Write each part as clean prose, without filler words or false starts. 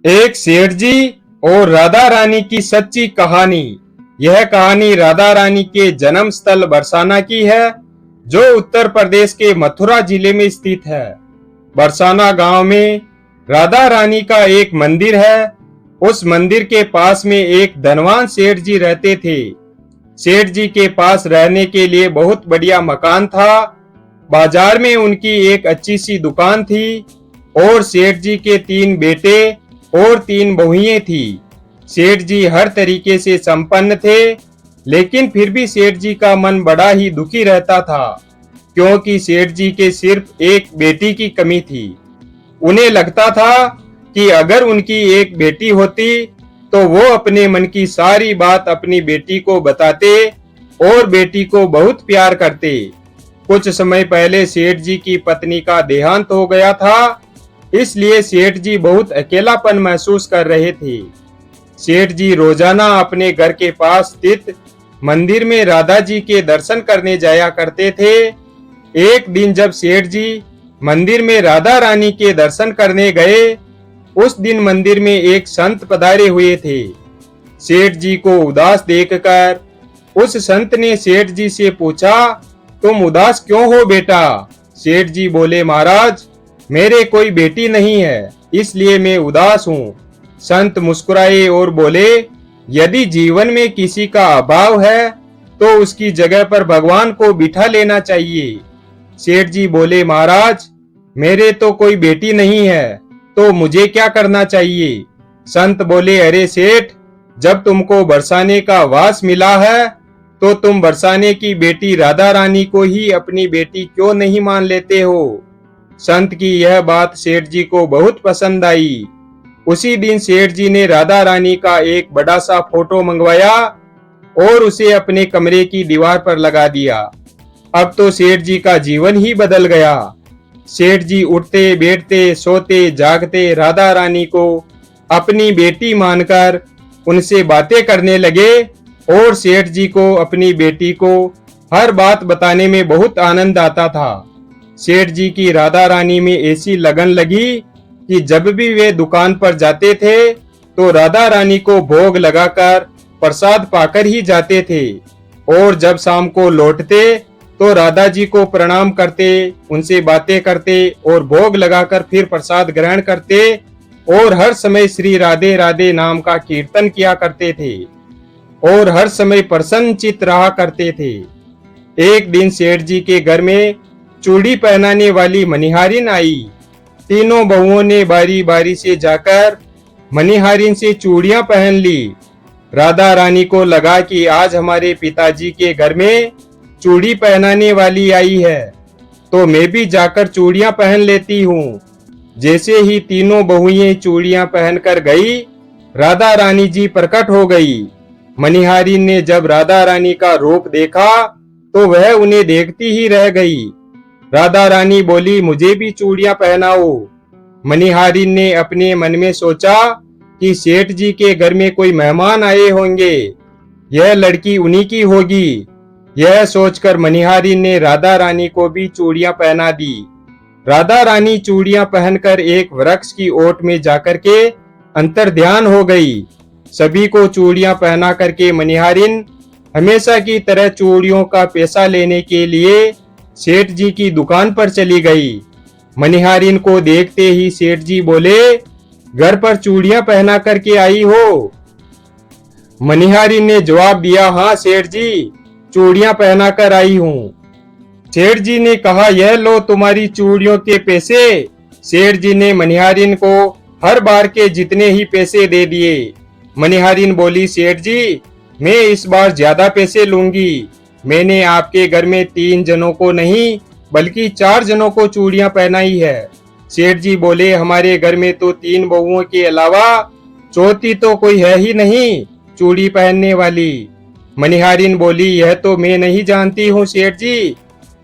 एक सेठ जी और राधा रानी की सच्ची कहानी। यह कहानी राधा रानी के जन्म स्थल बरसाना की है, जो उत्तर प्रदेश के मथुरा जिले में स्थित है। बरसाना गांव में राधा रानी का एक मंदिर है। उस मंदिर के पास में एक धनवान सेठ जी रहते थे। सेठ जी के पास रहने के लिए बहुत बढ़िया मकान था। बाजार में उनकी एक अच्छी सी दुकान थी और सेठ जी के 3 बेटे और 3 बहुएं थी। सेठ जी हर तरीके से संपन्न थे, लेकिन फिर भी सेठ जी का मन बड़ा ही दुखी रहता था, क्योंकि सेठ जी के सिर्फ एक बेटी की कमी थी। उन्हें लगता था कि अगर उनकी एक बेटी होती तो वो अपने मन की सारी बात अपनी बेटी को बताते और बेटी को बहुत प्यार करते। कुछ समय पहले सेठ जी की पत्नी का देहांत हो गया था, इसलिए सेठ जी बहुत अकेलापन महसूस कर रहे थे। सेठ जी रोजाना अपने घर के पास स्थित मंदिर में राधा जी के दर्शन करने जाया करते थे। एक दिन जब सेठ जी मंदिर में राधा रानी के दर्शन करने गए, उस दिन मंदिर में एक संत पधारे हुए थे। सेठ जी को उदास देखकर उस संत ने सेठ जी से पूछा, तुम उदास क्यों हो बेटा? सेठ जी बोले, महाराज, मेरे कोई बेटी नहीं है, इसलिए मैं उदास हूँ। संत मुस्कुराए और बोले, यदि जीवन में किसी का अभाव है तो उसकी जगह पर भगवान को बिठा लेना चाहिए। सेठ जी बोले, महाराज, मेरे तो कोई बेटी नहीं है, तो मुझे क्या करना चाहिए? संत बोले, अरे सेठ, जब तुमको बरसाने का वास मिला है तो तुम बरसाने की बेटी राधा रानी को ही अपनी बेटी क्यों नहीं मान लेते हो? संत की यह बात सेठ जी को बहुत पसंद आई। उसी दिन सेठ जी ने राधा रानी का एक बड़ा सा फोटो मंगवाया और उसे अपने कमरे की दीवार पर लगा दिया। अब तो सेठ जी का जीवन ही बदल गया। सेठ जी उठते बैठते सोते जागते राधा रानी को अपनी बेटी मानकर उनसे बातें करने लगे और सेठ जी को अपनी बेटी को हर बात बताने में बहुत आनंद आता था। सेठ जी की राधा रानी में ऐसी लगन लगी कि जब भी वे दुकान पर जाते थे तो राधा रानी को भोग लगाकर प्रसाद पाकर ही जाते थे, और जब शाम को लौटते तो राधा जी को प्रणाम करते, उनसे बातें करते और भोग लगाकर फिर प्रसाद ग्रहण करते और हर समय श्री राधे राधे नाम का कीर्तन किया करते थे और हर समय प्रसन्नचित्त रहा करते थे। एक दिन सेठ जी के घर में चूड़ी पहनाने वाली मनिहारिन आई। तीनों बहुओं ने बारी बारी से जाकर मनिहारिन से चूड़ियां पहन ली। राधा रानी को लगा कि आज हमारे पिताजी के घर में चूड़ी पहनाने वाली आई है, तो मैं भी जाकर चूड़ियां पहन लेती हूँ। जैसे ही तीनों बहुएं चूड़ियां पहनकर गई, राधा रानी जी प्रकट हो गई। मनिहारिन ने जब राधा रानी का रूप देखा तो वह उन्हें देखती ही रह गई। राधा रानी बोली, मुझे भी चूड़ियां पहनाओ। मनिहारिन ने अपने मन में सोचा कि सेठ जी के घर में कोई मेहमान आए होंगे, यह लड़की उन्हीं की होगी। यह सोचकर मनिहारिन ने राधा रानी को भी चूड़ियां पहना दी। राधा रानी चूड़ियां पहनकर एक वृक्ष की ओट में जाकर के अंतर्ध्यान हो गई। सभी को चूड़ियां पहना करके मनिहारिन हमेशा की तरह चूड़ियों का पैसा लेने के लिए सेठ जी की दुकान पर चली गई। मनिहारिन को देखते ही सेठ जी बोले, घर पर चूड़ियां पहना करके आई हो? मनिहारिन ने जवाब दिया, हाँ सेठ जी, चूड़ियां पहना कर आई हूँ। सेठ जी ने कहा, यह लो तुम्हारी चूड़ियों के पैसे। सेठ जी ने मनिहारिन को हर बार के जितने ही पैसे दे दिए। मनिहारिन बोली, सेठ जी, मैं इस बार ज्यादा पैसे लूंगी। मैंने आपके घर में 3 जनों को नहीं बल्कि 4 जनों को चूड़ियां पहनाई है। सेठ जी बोले, हमारे घर में तो 3 बहुओं के अलावा चौथी तो कोई है ही नहीं चूड़ी पहनने वाली। मनिहारिन बोली, यह तो मैं नहीं जानती हूँ सेठ जी,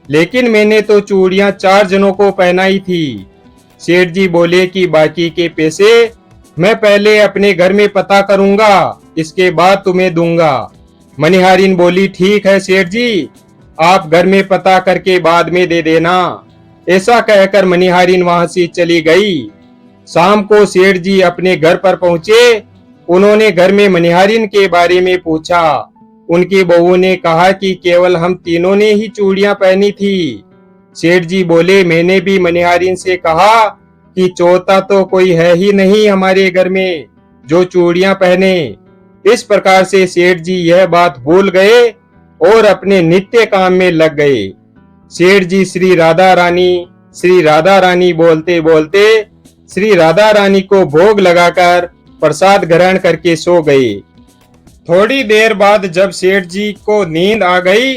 लेकिन मैंने तो चूड़ियां 4 जनों को पहनाई थी। सेठ जी बोले कि बाकी के पैसे मैं पहले अपने घर में पता करूंगा, इसके बाद तुम्हें दूंगा। मनिहारिन बोली, ठीक है सेठ जी, आप घर में पता करके बाद में दे देना। ऐसा कहकर मनिहारिन वहां से चली गई। शाम को सेठ जी अपने घर पर पहुंचे। उन्होंने घर में मनिहारिन के बारे में पूछा। उनकी बहू ने कहा कि केवल हम तीनों ने ही चूड़ियां पहनी थी। सेठ जी बोले, मैंने भी मनिहारिन से कहा कि चौथा तो कोई है ही नहीं हमारे घर में जो चूड़ियां पहने। इस प्रकार से सेठ जी यह बात भूल गए और अपने नित्य काम में लग गए। सेठ जी श्री राधा रानी बोलते बोलते श्री राधा रानी को भोग लगाकर प्रसाद ग्रहण करके सो गए। थोड़ी देर बाद जब सेठ जी को नींद आ गई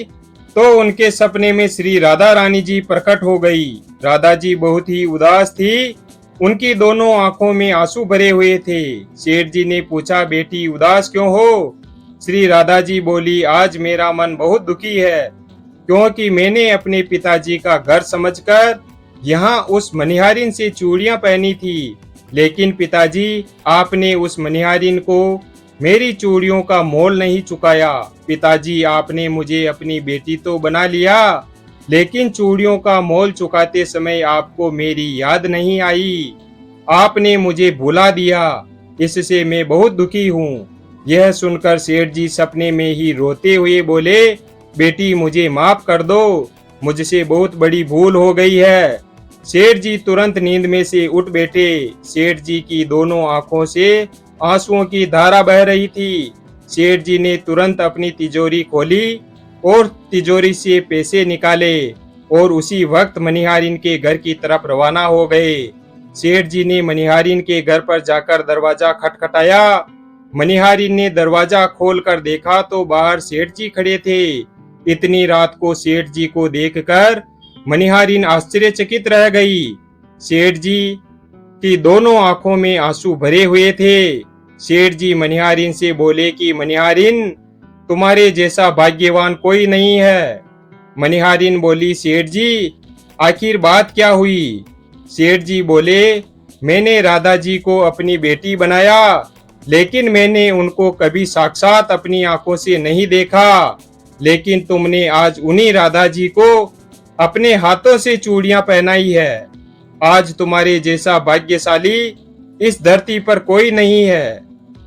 तो उनके सपने में श्री राधा रानी जी प्रकट हो गई। राधा जी बहुत ही उदास थी। उनकी दोनों आंखों में आंसू भरे हुए थे। सेठ जी ने पूछा, बेटी उदास क्यों हो? श्री राधा जी बोली, आज मेरा मन बहुत दुखी है क्योंकि मैंने अपने पिताजी का घर समझकर यहाँ उस मनिहारिन से चूड़ियां पहनी थी, लेकिन पिताजी आपने उस मनिहारिन को मेरी चूड़ियों का मोल नहीं चुकाया। पिताजी आपने मुझे अपनी बेटी तो बना लिया, लेकिन चूड़ियों का मोल चुकाते समय आपको मेरी याद नहीं आई। आपने मुझे भुला दिया, इससे मैं बहुत दुखी हूँ। यह सुनकर सेठ जी सपने में ही रोते हुए बोले, बेटी मुझे माफ कर दो, मुझसे बहुत बड़ी भूल हो गई है। सेठ जी तुरंत नींद में से उठ बैठे। सेठ जी की दोनों आंखों से आंसुओं की धारा बह रही थी। सेठ जी ने तुरंत अपनी तिजोरी खोली और तिजोरी से पैसे निकाले और उसी वक्त मनिहारिन के घर की तरफ रवाना हो गए। सेठ जी ने मनिहारिन के घर पर जाकर दरवाजा खटखटाया। मनिहारिन ने दरवाजा खोलकर देखा तो बाहर सेठ जी खड़े थे। इतनी रात को सेठ जी को देखकर मनिहारिन आश्चर्यचकित रह गई। सेठ जी की दोनों आंखों में आंसू भरे हुए थे। सेठ जी मनिहारिन से बोले कि मनिहारिन, तुम्हारे जैसा भाग्यवान कोई नहीं है। मनिहारिन बोली, सेठ जी आखिर बात क्या हुई? सेठ जी बोले, मैंने राधा जी को अपनी बेटी बनाया, लेकिन मैंने उनको कभी साक्षात अपनी आंखों से नहीं देखा। लेकिन तुमने आज उन्हीं राधा जी को अपने हाथों से चूड़ियां पहनाई है। आज तुम्हारे जैसा भाग्यशाली इस धरती पर कोई नहीं है।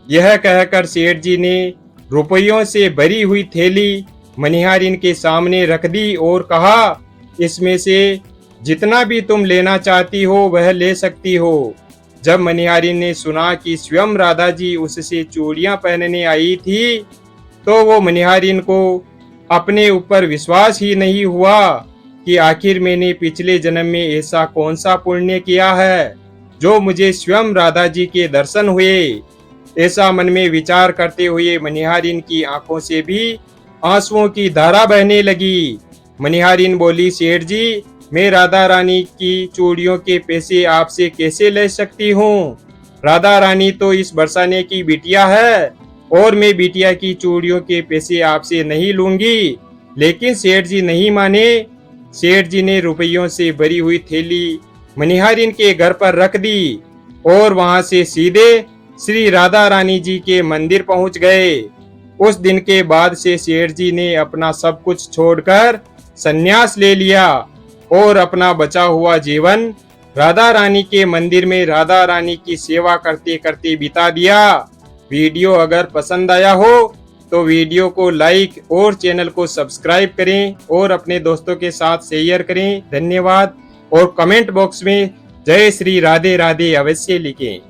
यह कहकर सेठ जी ने रुपयों से भरी हुई थैली मनिहारिन के सामने रख दी और कहा, इसमें से जितना भी तुम लेना चाहती हो वह ले सकती हो। जब मनिहारिन ने सुना कि स्वयं राधा जी उससे चूड़ियां पहनने आई थी तो वो मनिहारिन को अपने ऊपर विश्वास ही नहीं हुआ कि आखिर मैंने पिछले जन्म में ऐसा कौन सा पुण्य किया है जो मुझे स्वयं राधा जी के दर्शन हुए। ऐसा मन में विचार करते हुए मनिहारिन की आंखों से भी आंसुओं की धारा बहने लगी। मनिहारिन बोली, सेठ जी मैं राधा रानी की चूड़ियों के पैसे आपसे कैसे ले सकती हूँ? राधा रानी तो इस बरसाने की बिटिया है और मैं बिटिया की चूड़ियों के पैसे आपसे नहीं लूंगी। लेकिन सेठ जी नहीं माने। सेठ जी ने रुपयों से भरी हुई थैली मनिहारिन के घर पर रख दी और वहां से सीधे श्री राधा रानी जी के मंदिर पहुंच गए। उस दिन के बाद से सेठ जी ने अपना सब कुछ छोड़कर संन्यास ले लिया और अपना बचा हुआ जीवन राधा रानी के मंदिर में राधा रानी की सेवा करते करते बिता दिया। वीडियो अगर पसंद आया हो तो वीडियो को लाइक और चैनल को सब्सक्राइब करें और अपने दोस्तों के साथ शेयर करें। धन्यवाद। और कमेंट बॉक्स में जय श्री राधे राधे अवश्य लिखें।